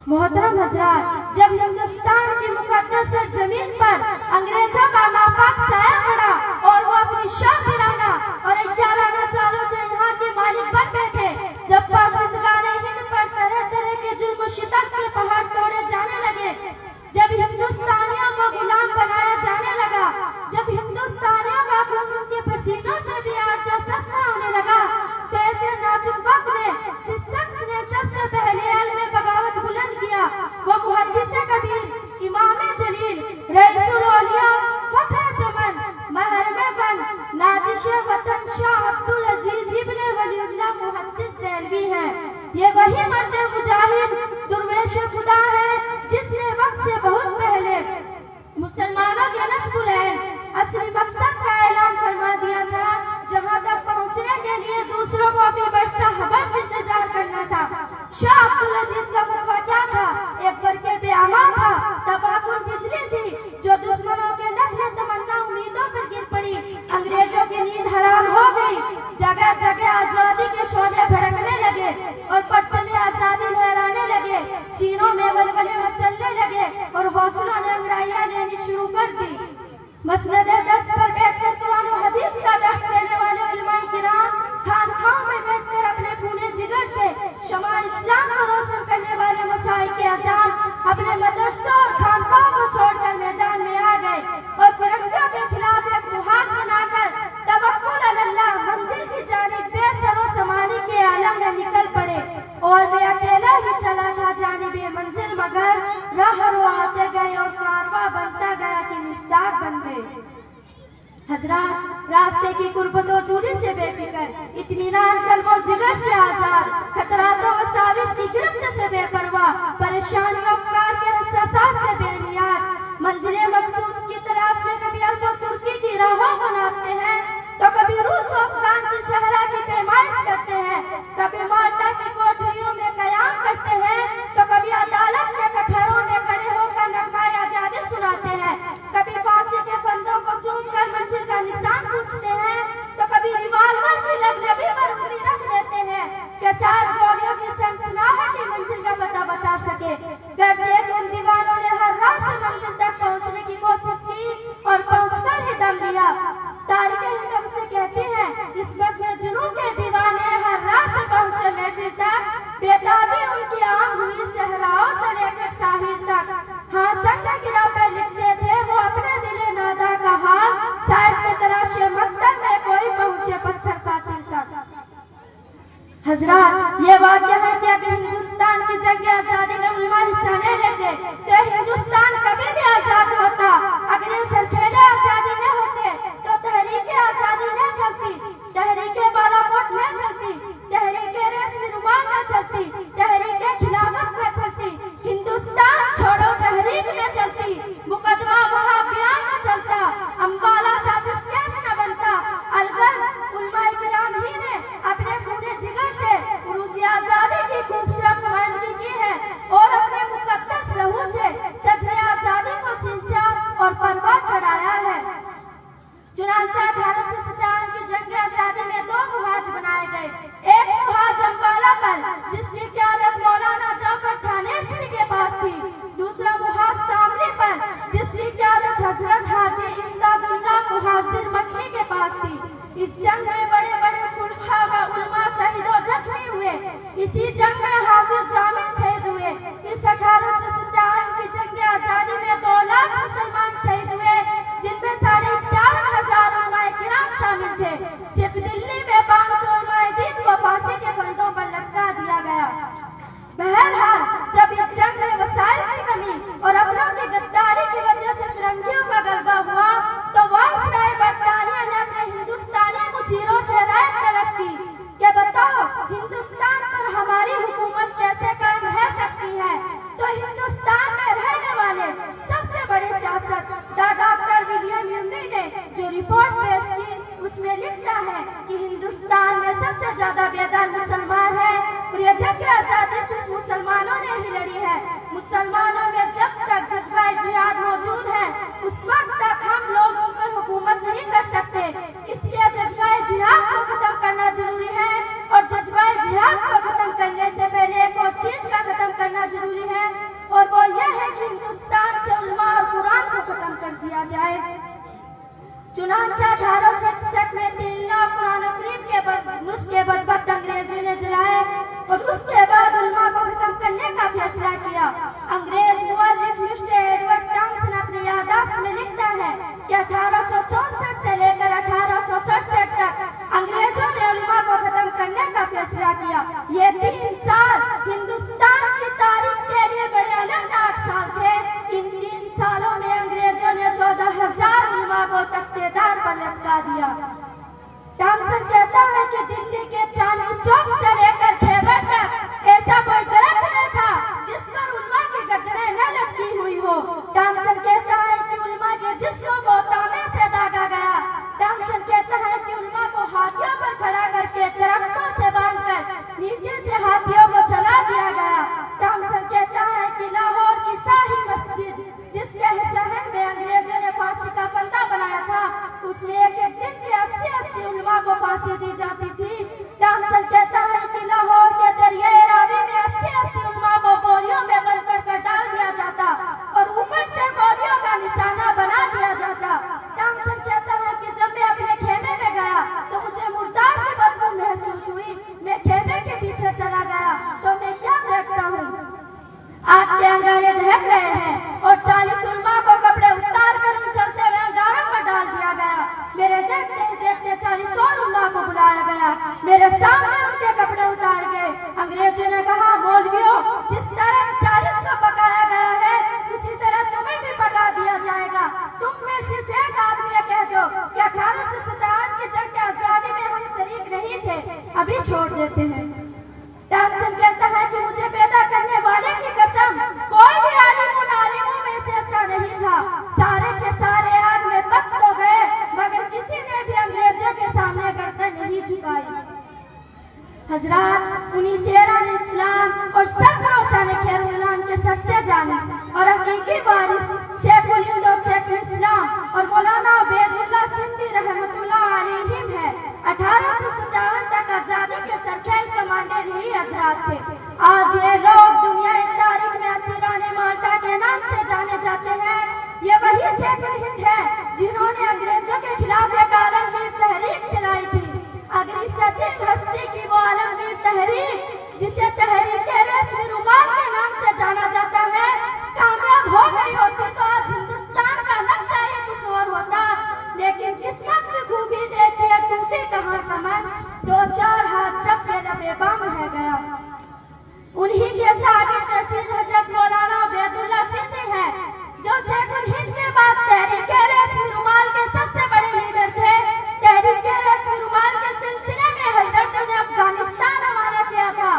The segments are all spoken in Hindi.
मोहतरम हजरात, जब हिंदुस्तान की मुकद्दस जमीन पर अंग्रेजों का नापाक साया पड़ा और वो अपनी शान दिलाना और 11 सालों से यहाँ के मालिक बन बैठे, जब बासिंदगाने हिंद पर तरह तरह के जुल्म शिद्दत के पहाड़ तोड़े जाने लगे, जब हिंदुस्तानियों को गुलाम बनाया जाने लगा, जब हिंदुस्तानियों का खून उनके पसीनों से भी आजा सस्ता होने लगा, तो ऐसे नाजुक वक्त में जिस शख्स ने सबसे पहले अलमे बगावत बुलंद किया, वो मुहद्दिस कबीर, इमाम जलील, रईसुल औलिया, फखर चमन, महरम फन, नाजिश वतन शाह अब्दुल अजीज इब्ने वलीउल्लाह मुहद्दिस देहलवी है। ये वही मर्द मुजाहिद दुर्वेश खुदा है जिसने वक्त से बहुत पहले मुसलमानों के नस्ल असली मकसद का ऐलान फरमा दिया था, जहां तक पहुंचने के लिए दूसरों को भी बरसा हबश इंतजार करना था। शाह अब्दुल अजीज का फतवा क्या था? एक बरके बेआमा था, तबाकुल बिजली थी जो दुश्मनों के नफरे तमन्ना उम्मीदों पर गिर पड़ी। अंग्रेजों की नींद हराम हो गई, जगह जगह आजादी के शोले भड़कने लगे और परचमे आजादी लहराने लगे, सीनों में वलवले मचलने लगे और हौसलों ने अंगड़ाइयां लेनी शुरू कर दी। मसनदे दस्त पर बैठकर कुरान और हदीस का दर्स देने वाले उलमाए किराम खानखाओं में बैठकर अपने खूने जिगर से शमा इस्लाम को रोशन करने वाले मसाइक के अज़ाम अपने मदरसों और खानखाओं को छोड़कर मैदान में आ गए और फिरंगियों के खिलाफ एक मुहाज बनाकर तवक्कुल अल्लाह मंजिल की जानिब बेसरो समानी के आलम में निकल पड़े। और वे अकेला ही चला था जानिबे मंजिल, मगर राह आते गए और कारवा बनता गया कि मिस्ताक बन गए। हजरात, रास्ते की गुर्बत और दूरी से बेफिक्र, इत्मीनान कल्बो जिगर से आजाद, खतरातों व साविस की गिरफ्त से बेपरवाह, परेशानी अफकार के हसासात से बेनियाज, मंजिले मकसूद की तलाश में कभी अरब और तुर्की की राहों को नापते हैं, तो कभी रूस और अफगान की सहरा की पैमाइश करते हैं, कभी माल्टा की कोठरियों में कयाम करते हैं, तो कभी अदालत के कठघरों में खड़े होकर नगमाए आजादी सुनाते हैं, कभी फांसी के फंदों को चूमकर मंजिल का निशान पूछते हैं, तो कभी रिवाल्वर की लबलबी पर उंगली रख देते हैं कि शायद गोलियों की सनसनाहट ही मंजिल का पता बता सके। गर्जे उन दीवानों ने हर राह से मंजिल तक पहुंचने की कोशिश की और पहुंचकर ही दम लिया। तारीख हिंद हमसे कहती है, इस बस में जुनून के दीवाने हर राह से पहुंचे महफिल तक, बेताबी उनकी आम हुई सहराओं से लेकर साहिल तक। हाँ, सत्य गिरा पे लिखते थे वो अपने दिले नादा का हाल, शायद के तराशे मकतब में कोई पहुंचे पत्थर कातिल तक। हजरात, ये वाक़या है कि अगर हिंदुस्तान की जंग आजादी में उलमा हिस्सा नहीं लेते तो हिंदुस्तान कभी भी आजाद होता। अगर ये सरखेले आजादी न होते तो तहरीके आजादी न चलती, तहरीके बालाकोट न चलती, तहरीके रेशमी रुमाल न चलती, तहरीके खिलाफत न चलती, किया जाए। चुनांचे 1861 में 3 लाख कुरान करीम के नुस्खे बदबख्त अंग्रेजों ने जलाए और उसके बाद उल्मा को खत्म करने का फैसला किया। अंग्रेज मुअर्रिख मिस्टर एडवर्ड टॉमसन अपनी याददाश्त में लिखता है कि 1864 से लेकर 1867 तक अंग्रेजों ने उल्मा को खत्म करने का फैसला किया। ये 3 साल हिंदुस्तान की तारीख के लिए बड़े अलगनाक साल थे। इन 3 सालों में अंग्रेजों ने 14,000 उल्मा को तख्तेदार पर लटका दिया। टॉमसन कहता है कि दिल्ली के चांदनी चौक से लेकर खैबर तक ऐसा कोई दरख्त न था जिस पर उल्मा की गर्दनें न लटकी हुई हो। टॉमसन कहता है कि उल्मा के जिस्मों को तांबे से दागा गया। टॉमसन कहता है कि उल्मा को हाथियों पर खड़ा करके दरख्तों से बांधकर नीचे से हाथियों को चला दिया गया। टॉमसन कहता है कि लाहौर की शाही मस्जिद जिसके शहर में अंग्रेजों ने फांसी का फंदा बनाया था, उसमें एक दिन के 80 उल्मा को फांसी दी जाती थी। टॉमसन कहता है कि लाहौर के दरियाए रावी में 80 उल्मा को बोरियों में बंद कर डाल दिया जाता और ऊपर से बोरियों का निशाना बना दिया जाता। टॉमसन कहता है कि जब मैं अपने खेमे में गया तो मुझे मुर्दार की बदबू महसूस हुई। मैं खेमे के पीछे चला गया तो मैं क्या देखता हूँ, आग के अंगारे दहक रहे हैं और 40 उल्मा को कपड़े उतार कर उन चलते हुए अंगारों पर डाल दिया गया। मेरे देखते ही देखते 40 और उल्मा को बुलाया गया। मेरे सामने उनके कपड़े उतार गए। अंग्रेजों ने कहा, मौलवियों, जिस तरह 40 को पकाया गया है उसी तरह तुम्हें भी पका दिया जाएगा। तुम में सिर्फ एक आदमी कह दो कि 1857 की जंग की आजादी में हम शरीक नहीं थे, अभी छोड़ देते हैं। टॉमसन कहता है कि मुझे पैदा करने वाले की कसम, कोई भी आलिमों में से ऐसा नहीं था। सारे के सारे आग में पक तो गए मगर किसी ने भी अंग्रेजों के सामने गर्दन नहीं झुकाई। हजरात, उन्हीं शेरान इस्लाम और सैकड़ों साने खैरुल्लाह के सच्चे जानिश और हकीकी वारिस शेखुल हिंद और शेखुल इस्लाम और मौलाना उबैदुल्लाह सिंधी रहमतुल्लाह अलैहिम है। 1857 तक आजादी के सरखेल कमांडर यही हजरात थे। आज ये लोग दुनिया तारीख में असीराने माल्टा के नाम से जाने जाते हैं। ये वही शेखुल हिंद है जिन्होंने अंग्रेजों के खिलाफ एक आलमगीर तहरीक चलाई थी। अगर इस सचिव हस्ती की वो आलमगीर तहरीक जिसे तहरीक रेशमी रुमाल के नाम से जाना जाता है कामयाब हो गई होती तो आज हिंदुस्तान का नक्शा ही कुछ और होता। लेकिन किस्मत की खूबी देखिए, टूटी कहाँ कमर, 2-4 हाथ चपके दबे बम रह गया। उन्हीं के शागिर्द रशीद हजरत मौलाना उबैदुल्लाह सिंधी है जो शेखुल हिंद के बाद तहरीक रेशमी रुमाल के सबसे बड़े लीडर थे। तहरीक रेशमी रुमाल के सिलसिले में हजरतों ने अफगानिस्तान रवाना किया था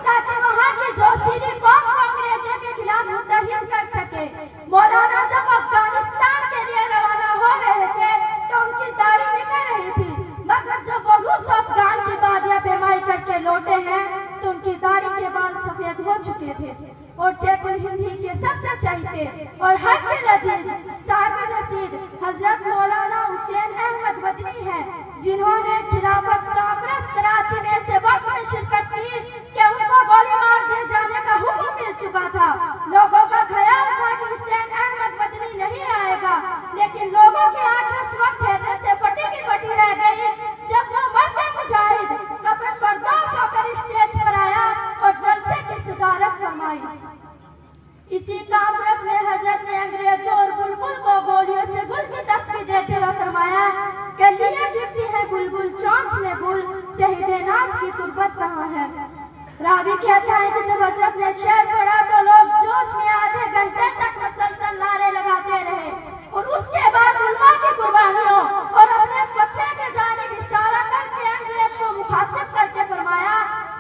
ताकि वहाँ की जोशीली कौम को अंग्रेजों के खिलाफ मुत्तहिद कर सके। मौलाना जब अफगानिस्तान के लिए रवाना हो रहे थे तो उनकी दाढ़ी निकल रही थी, मगर जब वो रूस अफगान की बादियां पैमाई करके लौटे हैं तो उनकी दाढ़ी के बाल सफेद हो चुके थे। और शेखुल हिंद के सबसे चहीते और हर दिल अजीज सागर रशीद हजरत मौलाना हुसैन अहमद मदनी है जिन्होंने खिलाफत कॉन्फ्रेंस कराची में से वक्त में शिरकत की कि उनको गोली मार दिए जाने का हुक्म मिल चुका था। लोगों का ख्याल था कि हुसैन अहमद मदनी नहीं आएगा, लेकिन लोगों की आंखें उस वक्त हैरत से फटी की फटी रह गई जब वो मर्द मुजाहिद कफन बर्दाश्त होकर स्टेज पर आया और जलसे की सदारत फरमाई। इसी कॉन्फ्रेंस में हजरत ने अंग्रेजों और बुलबुल को गोलियों से गुल की तस्वीर देते हुए फरमाया कि लिए गिरती है बुलबुल चौंच में गुल, शहीदे नाच की तुर्बत कहाँ है। रावी कहता है कि जब हजरत ने शेर पढ़ा तो लोग जोश में आधे घंटे तक मुसलसल नारे लगाते रहे और उसके बाद उल्मा की कुर्बानियों और अपने फतवे के जानिब इशारा करके अंग्रेज को मुखातिब करके फरमाया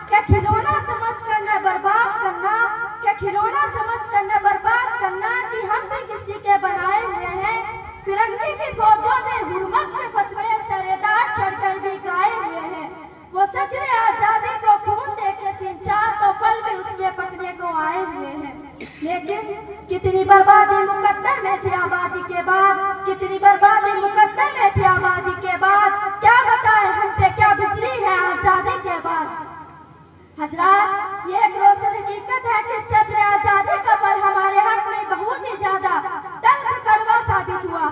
कि खिलौना समझ कर न बर्बाद करना, कि खिलौना समझ कर न बर्बाद करना कि हम भी किसी के बनाए हुए हैं। फिरंगी की फौजों में हुर्मत के फतवे सरेदार चढ़कर भी गाए हुए हैं। वो सजरे आजादी को खून दे के सिंचा तो फल भी उसके पकने को आए हुए हैं। लेकिन कितनी बर्बादी मुकद्दर में थी आबादी के बाद, कितनी बर्बादी मुकद्दर में थी आबादी के बाद, क्या बताए हम पे क्या गुजरी है आजादी के बाद। हजरात, ये एक रोशन हकीकत है कि सजरे आजादी का पल हमारे हक में बहुत ही ज्यादा तल्ख कड़वा साबित हुआ।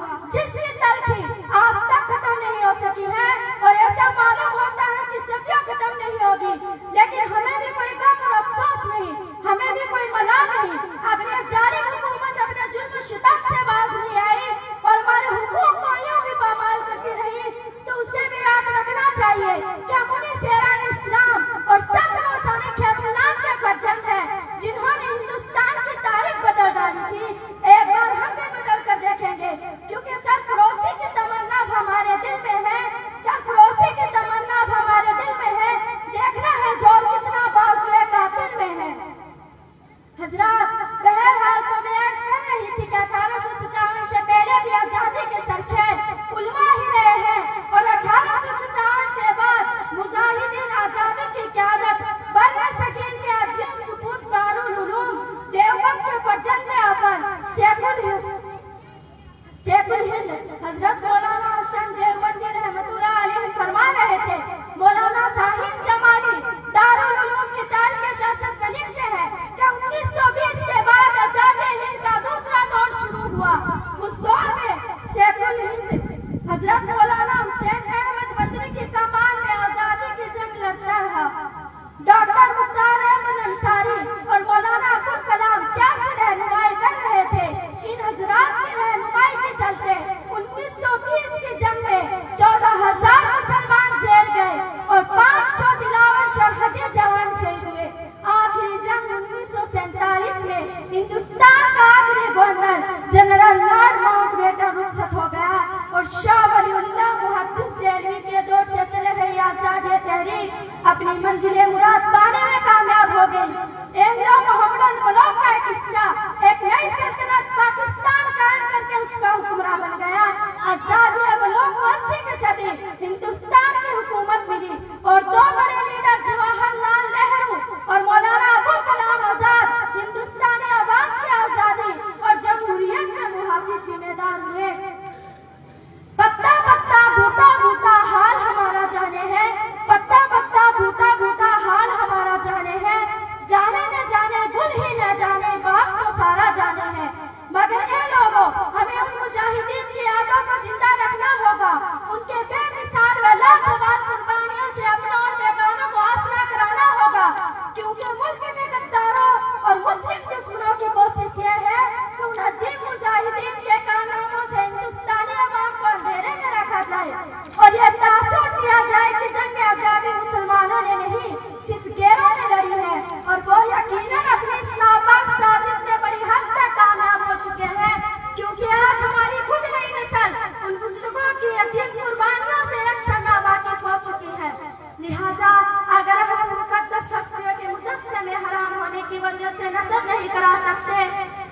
से नस्ल नहीं करा सकते,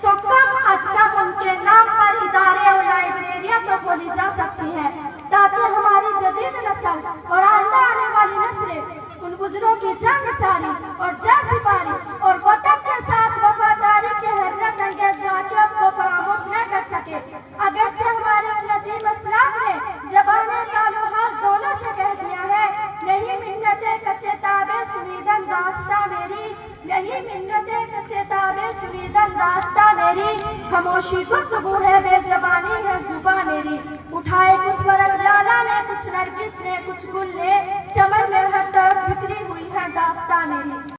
तो कम अज कम उनके नाम पर इदारे और लाइब्रेरियां तो खोली जा सकती हैं, ताकि हमारी जदीद नस्ल और आइंदा आने वाली नस्लें उन गुजरों की जंगसारी और जासिपारी और वतन के साथ वफादारी के हैरत अंगेज वाक़ियात को फरामोश न कर सके। अगरचे हमारे नजीब असलाफ ने ज़बाने कानो हाल दोनों से कह दिया है, नहीं मिन्नते कसे ताबे सुरीदन दास्ता मेरी, नहीं मिन्नते कसे ताबे सुरीदन दास्ता मेरी, खामोशी गुफ्तगू है बेज़बानी है जुबा मेरी। उठाए कुछ बरक लाला ने, कुछ नरगिस ने, कुछ गुल ने, चमन में हर तरफ बिखरी हुई है दास्ता मेरी।